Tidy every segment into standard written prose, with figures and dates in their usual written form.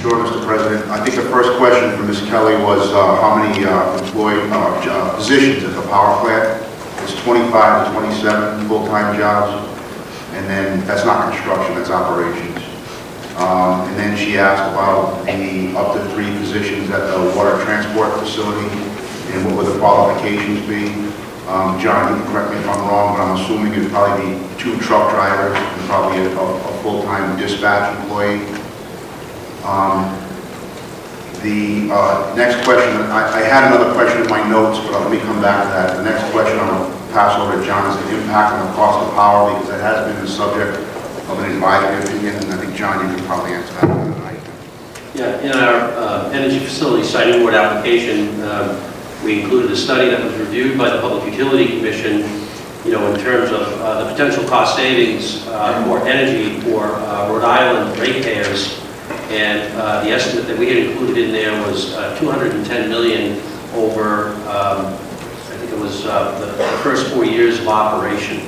Sure, Mr. President. I think the first question from Ms. Kelly was how many positions at the power plant. It's 25 to 27 full-time jobs, and then that's not construction, that's operations. And then she asked about the up to 3 positions at the water transport facility and what would the qualifications be. John, you can correct me if I'm wrong, but I'm assuming it'd probably be 2 truck drivers and probably a full-time dispatch employee. The next question, I had another question in my notes, but let me come back to that. The next question I'm going to pass over to John is the impact on the cost of power, because that has been the subject of an advisory opinion, and I think, John, you can probably answer that one tonight. Yeah, in our energy facility siting board application, we included a study that was reviewed by the Public Utility Commission, in terms of the potential cost savings for energy for Rhode Island ratepayers. And the estimate that we had included in there was $210 million over, I think it was the first 4 years of operation.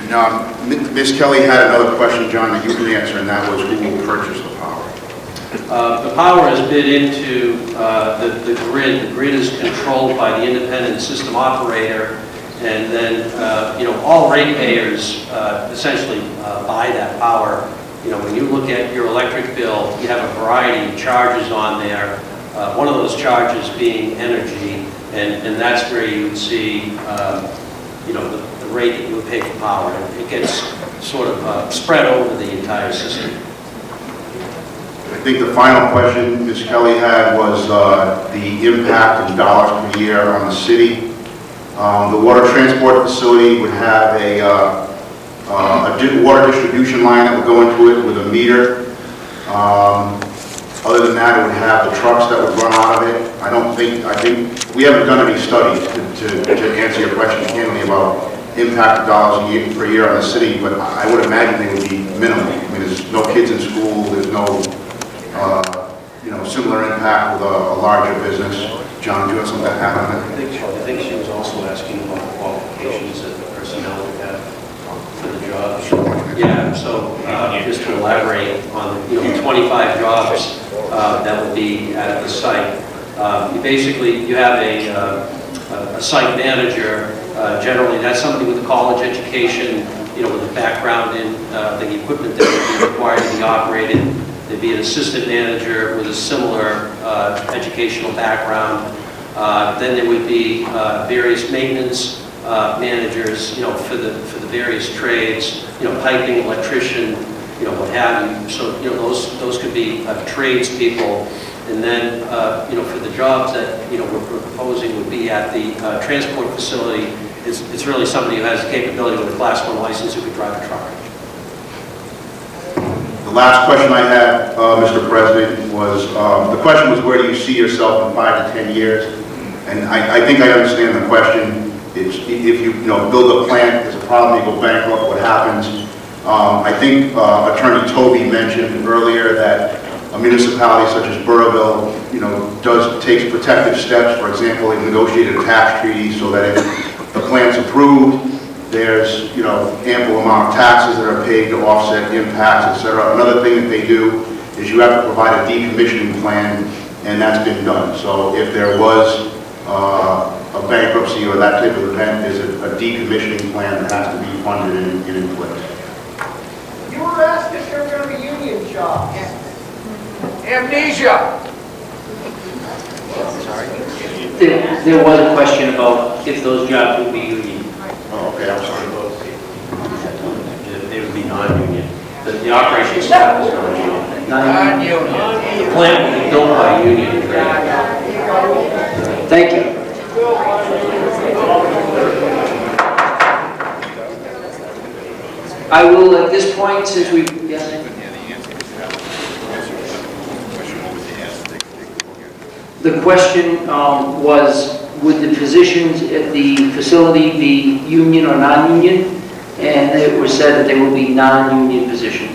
Now, Ms. Kelly had another question, John, that you can answer, and that was who will purchase the power? The power is bid into the grid. The grid is controlled by the independent system operator, and then all ratepayers essentially buy that power. When you look at your electric bill, you have a variety of charges on there. One of those charges being energy, and that's where you would see, the rate that you would pay for power. It gets sort of spread over the entire system. I think the final question Ms. Kelly had was the impact in dollars per year on the city. The water transport facility would have a water distribution line that would go into it with a meter. Other than that, it would have the trucks that would run out of it. I think we haven't done any studies to answer your question candidly about impact of dollars per year on the city, but I would imagine they would be minimal. I mean, there's no kids in school, there's no similar impact with a larger business. John, do you have something to add on that? I think she was also asking about the qualifications that the personnel would have for the job. Yeah, so just to elaborate on 25 jobs that would be at the site. You have a site manager. Generally, that's somebody with a college education, with a background in the equipment that would be required to be operated. There'd be an assistant manager with a similar educational background. Then there would be various maintenance managers, for the various trades, piping, electrician, what have you. So, those could be tradespeople. And then, for the jobs that, we're proposing would be at the transport facility, it's really somebody who has the capability with a Class 1 license who could drive a truck. The last question I had, Mr. President, was, the question was, where do you see yourself in 5 to 10 years? And I think I understand the question. It's, if you build a plant, there's a problem, you go bankrupt, what happens? I think Attorney Toby mentioned earlier that a municipality such as Burrillville, takes protective steps. For example, they negotiated a tax treaty so that if the plant's approved, there's ample amount of taxes that are paid to offset impacts, etc. Another thing that they do is you have to provide a decommissioning plan, and that's been done. So if there was a bankruptcy or that type of event, there's a decommissioning plan that has to be funded and in place. You were asked if there were going to be union jobs. Amnesia. There was a question about if those jobs would be union. Oh, okay, I'm sorry. They would be non-union. The operation staff is non-union. Non-union. The plant will be built by union. Thank you. I will, at this point, since we... Yes? The question was, would the positions at the facility be union or non-union? And it was said that they will be non-union positions.